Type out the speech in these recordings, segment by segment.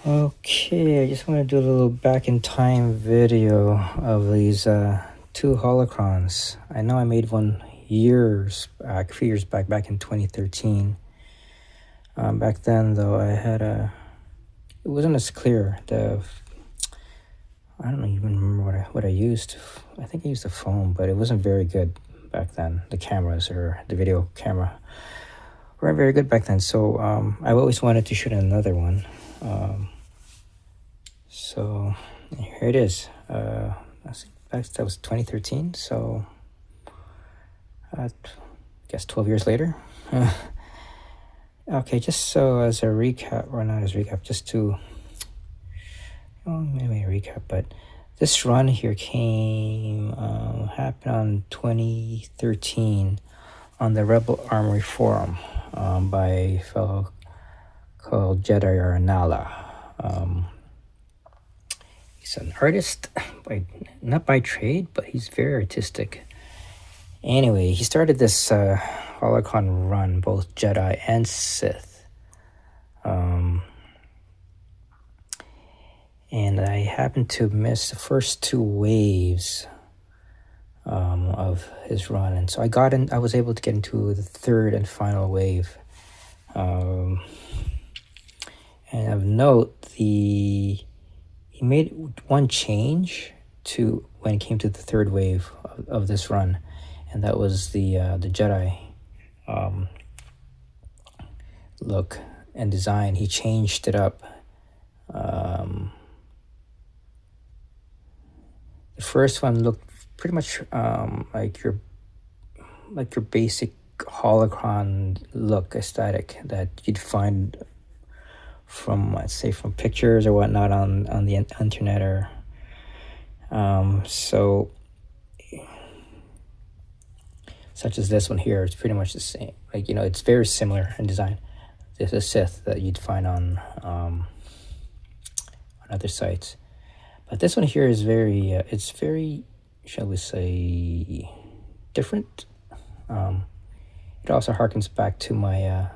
Okay, I just want to do a little back in time video of these two holocrons. I know I made one a few years back in 2013. Back then, though, it wasn't as clear. I don't even remember what I used. I think I used a phone, but it wasn't very good back then. The cameras or the video camera weren't very good back then. So I always wanted to shoot another one. So here it is. That was 2013. So I guess 12 years later. Okay, just so as a recap, or not as a recap, just to maybe a recap, but this run here happened on 2013 on the Rebel Armory forum by a fellow called Jedi Ya-Nala. He's an artist, not by trade, but he's very artistic. Anyway, he started this holocron run, both Jedi and Sith. And I happened to miss the first two waves of his run, and so I was able to get into the third and final wave. And of note, he made one change to when it came to the third wave of this run, and that was the Jedi look and design. He changed it up. The first one looked pretty much like your basic holocron look aesthetic that you'd find from, let's say, from pictures or whatnot on the internet, or so such as this one here. It's pretty much the same. It's very similar in design. This is Sith that you'd find on other sites, but this one here is it's very, shall we say, different. It also harkens back to my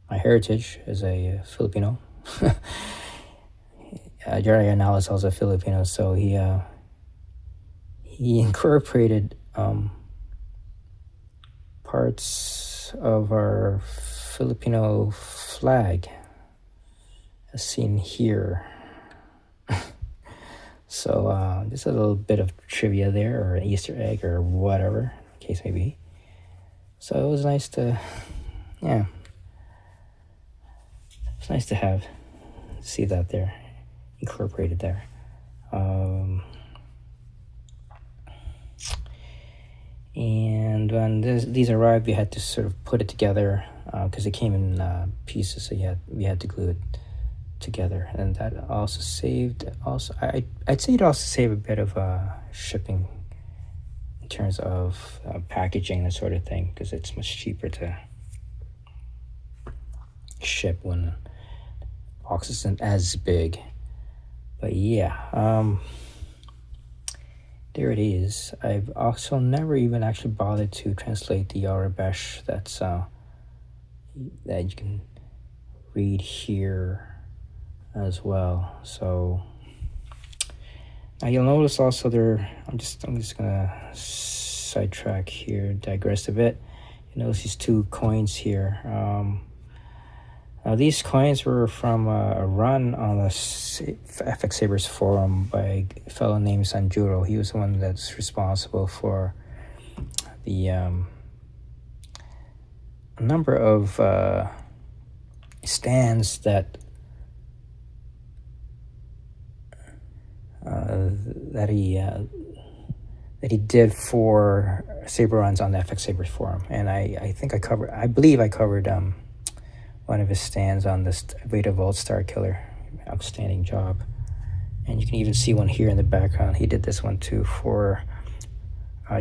heritage as a Filipino. Jedi Ya-Nala is also Filipino, so he incorporated parts of our Filipino flag, as seen here. So just a little bit of trivia there, or an Easter egg, or whatever the case may be. So it was nice to, it's nice to see that there, incorporated there. And when these arrived, we had to sort of put it together because it came in pieces, so we had to glue it together, and that also saved. I'd say it also saved a bit of shipping in terms of packaging, that sort of thing, because it's much cheaper to ship when the box isn't as big. But yeah, there it is. I've also never even actually bothered to translate the Arabesh that you can read here as well. So now you'll notice also I'm just gonna sidetrack here, digress a bit. You notice these two coins here. Now these coins were from a run on the FX Sabers forum by a fellow named Sanjuro. He was the one that's responsible for the a number of stands that he did for saber runs on the FX Sabers forum, and I believe I covered one of his stands on this Veda Volt Star Killer. Outstanding job. And you can even see one here in the background. He did this one too for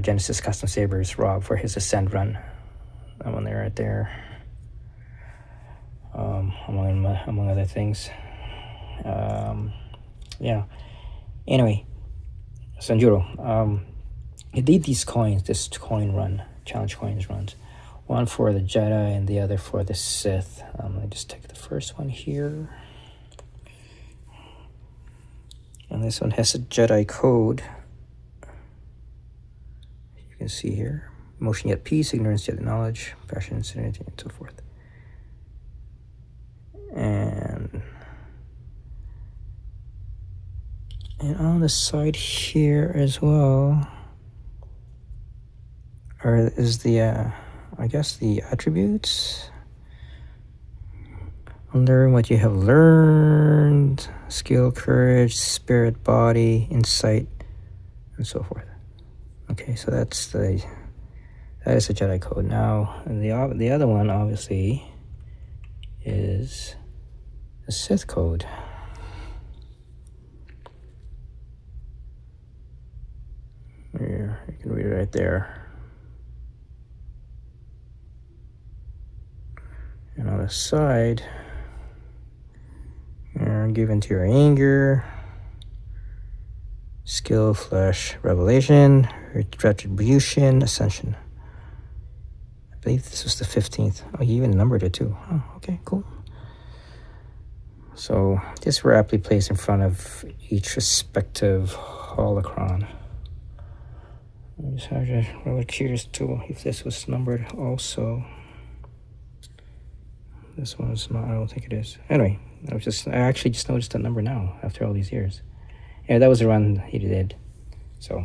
Genesis Custom Sabers, Rob, for his Ascend run. That one there, right there. Among other things. Yeah. Anyway, Sanjuro, he did this coin run, challenge coins runs. One for the Jedi and the other for the Sith. Let me just take the first one here. This one has a Jedi code. You can see here. Emotion yet peace, ignorance yet knowledge, passion and serenity, and so forth. And on the side here as well is the, I guess, the attributes. Learn what you have learned, skill, courage, spirit, body, insight, and so forth. Okay, so that is the Jedi code. Now, the other one obviously is the Sith code. Here, you can read it right there. And on the side, you're given to your anger, skill, flesh, revelation, retribution, ascension. I believe this was the 15th. Oh, you even numbered it too. Oh, okay, cool. So this were aptly placed in front of each respective holocron. I'm just really curious too if this was numbered also. This one is not. I don't think it is. Anyway, I actually just noticed the number now after all these years. Yeah, that was the run he did. So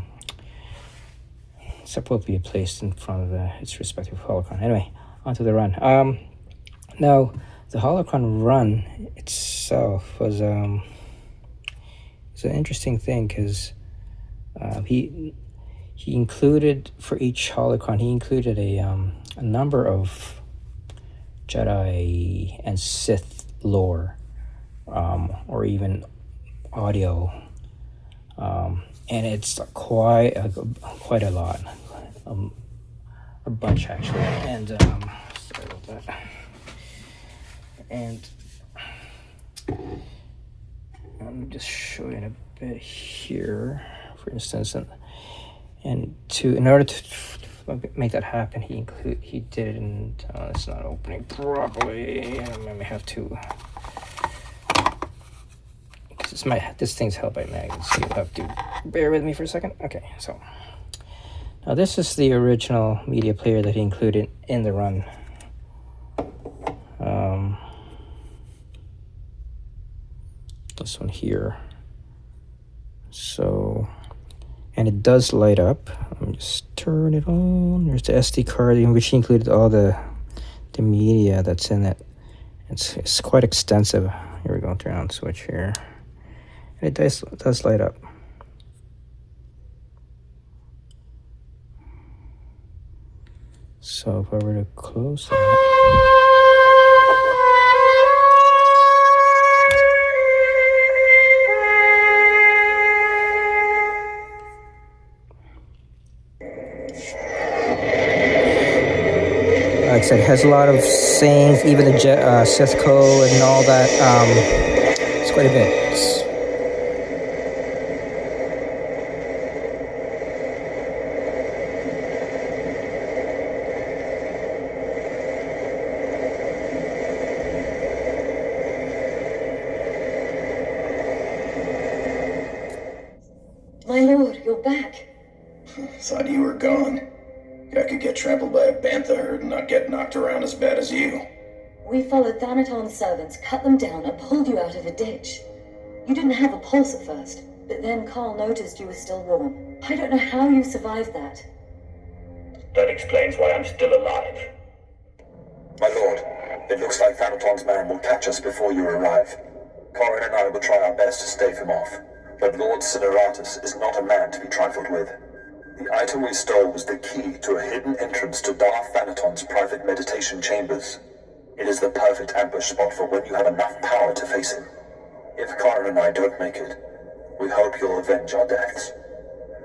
it's supposed to be placed in front of its respective holocron. Anyway, onto the run. Now the holocron run itself was it's an interesting thing because he included for each holocron he included a number of Jedi and Sith lore, or even audio, and it's quite a lot, a bunch actually. And sorry about that. And let me just show you in a bit here, for instance, in order to make that happen, he didn't. It's not opening properly. I may have to. This thing's held by magnets, so you'll have to bear with me for a second. Okay, so now this is the original media player that he included in the run. This one here. So. And it does light up. Let me just turn it on. There's the SD card in which included all the media that's in it. It's quite extensive. Here we go, turn on the switch here. And it does light up. So if I were to close that. Like I said, it has a lot of sayings, even the Sith code and all that. It's quite a bit. My lord, you're back. Thought you were gone. I could get trampled by a bantha herd and not get knocked around as bad as you. We followed Thanaton's servants, cut them down, and pulled you out of a ditch. You didn't have a pulse at first, but then Carl noticed you were still warm. I don't know how you survived that. That explains why I'm still alive. My lord, it looks like Thanaton's man will catch us before you arrive. Corin and I will try our best to stave him off, but Lord Sideratus is not a man to be trifled with. The item we stole was the key to a hidden entrance to Darth Thanaton's private meditation chambers. It is the perfect ambush spot for when you have enough power to face him. If Corin and I don't make it, we hope you'll avenge our deaths.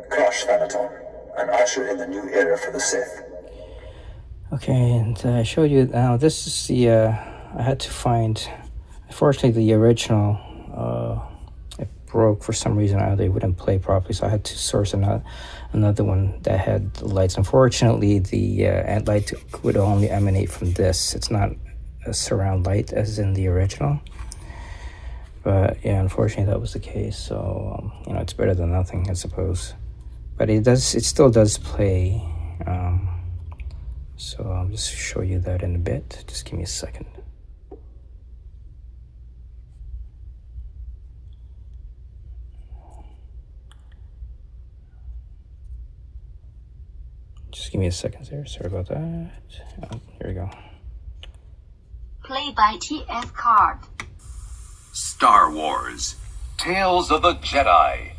Crush Thanaton, and usher in the new era for the Sith. Okay, and I showed you now. This is the I had to find. Unfortunately, the original it broke for some reson. They wouldn't play properly, so I had to source another one that had lights. Unfortunately, the light would only emanate from this. It's not a surround light as in the original. But yeah, unfortunately that was the case. So it's better than nothing, I suppose. But it still does play. So I'll just show you that in a bit. Just give me a second. Just give me a second there. Sorry about that. Oh, here we go. Play by TF card. Star Wars: Tales of the Jedi.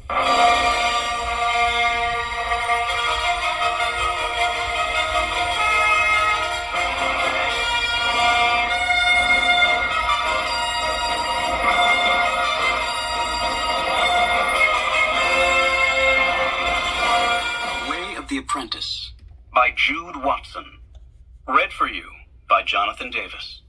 Way of the Apprentice by Jude Watson. Read for you by Jonathan Davis.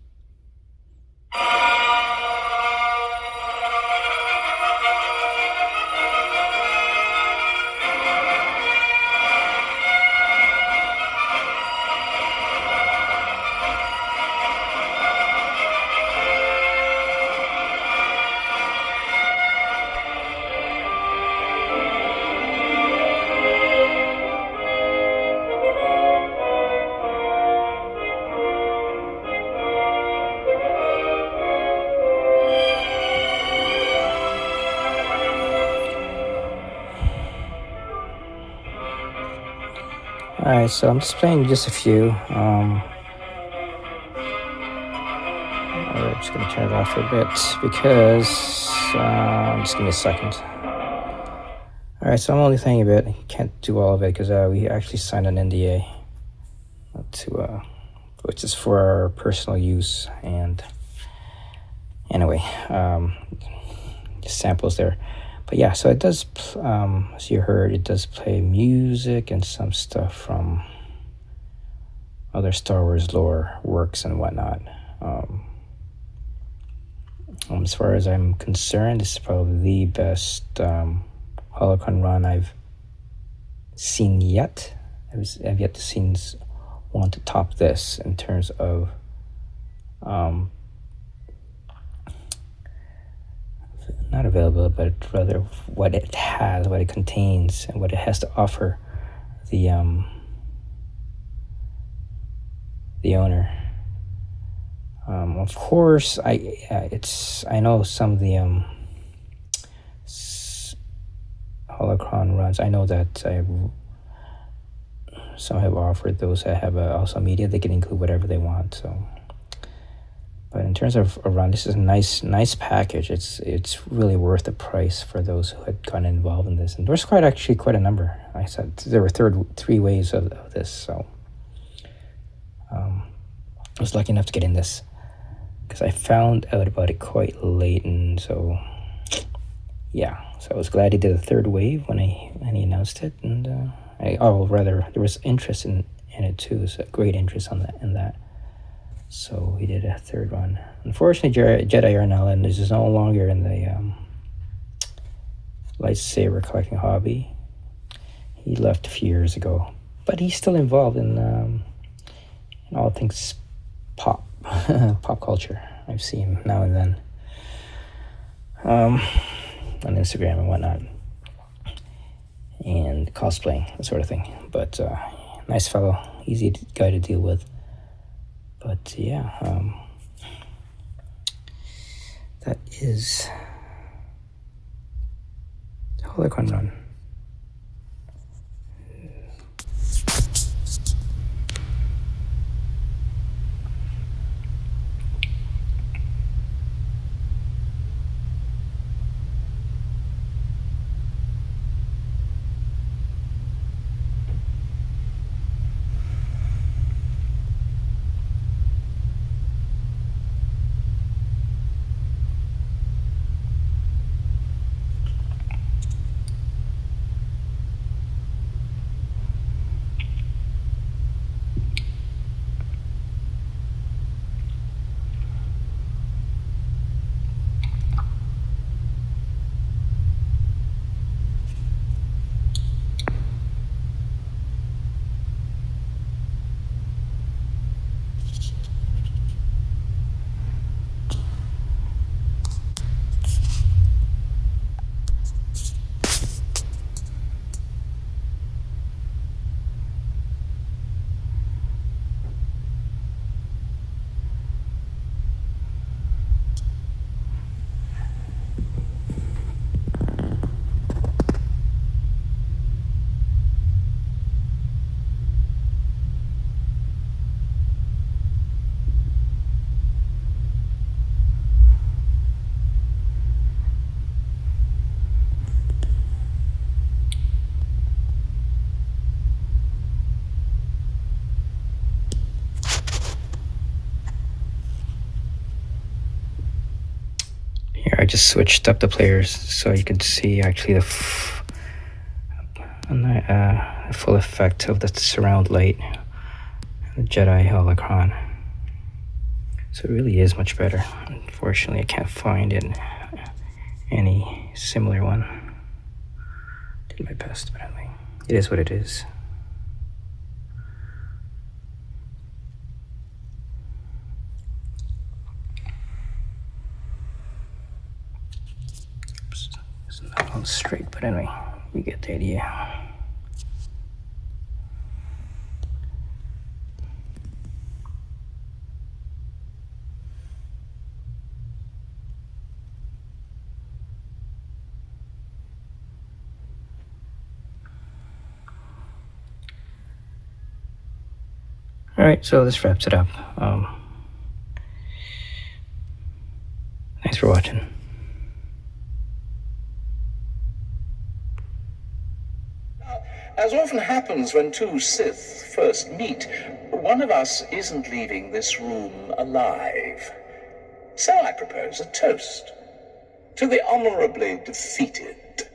Alright, so I'm just playing just a few. I'm just going to turn it off for a bit because, just give me a second. Alright, so I'm only playing a bit. I can't do all of it because we actually signed an NDA which is for our personal use. And anyway, just samples there. But yeah, so it does, as you heard, it does play music and some stuff from other Star Wars lore works and whatnot. As far as I'm concerned, this is probably the best holocron run I've seen yet. I've yet to see one to top this in terms of not available, but rather what it has, what it contains, and what it has to offer the owner. Of course, I know some of the holocron runs. I know that some have offered those that have also media. They can include whatever they want. So. But in terms of a run, this is a nice package. It's really worth the price for those who had gotten involved in this. And there's quite a number. Like I said, there were three waves of this. So I was lucky enough to get in this because I found out about it quite late, and so yeah. So I was glad he did a third wave when he announced it, and there was interest in it too. So great interest in that. So he did a third one. Unfortunately, Jedi Ya-Nala is no longer in the lightsaber collecting hobby. He left a few years ago, but he's still involved in all things pop culture. I've seen him now and then on Instagram and whatnot, and cosplaying, that sort of thing. But nice fellow, easy guy to deal with. But yeah, that is the holocron run. Here, I just switched up the players so you can see actually the full effect of the surround light, the Jedi Holocron. So it really is much better. Unfortunately, I can't find any similar one. Did my best, but anyway, it is what it is. Oops, it's not all straight, but anyway, you get the idea. Alright, so this wraps it up. Thanks for watching. As often happens when two Sith first meet, one of us isn't leaving this room alive. So I propose a toast to the honorably defeated.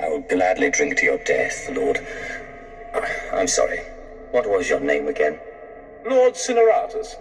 I will gladly drink to your death, Lord. I'm sorry. What was your name again? Lord Cineratus.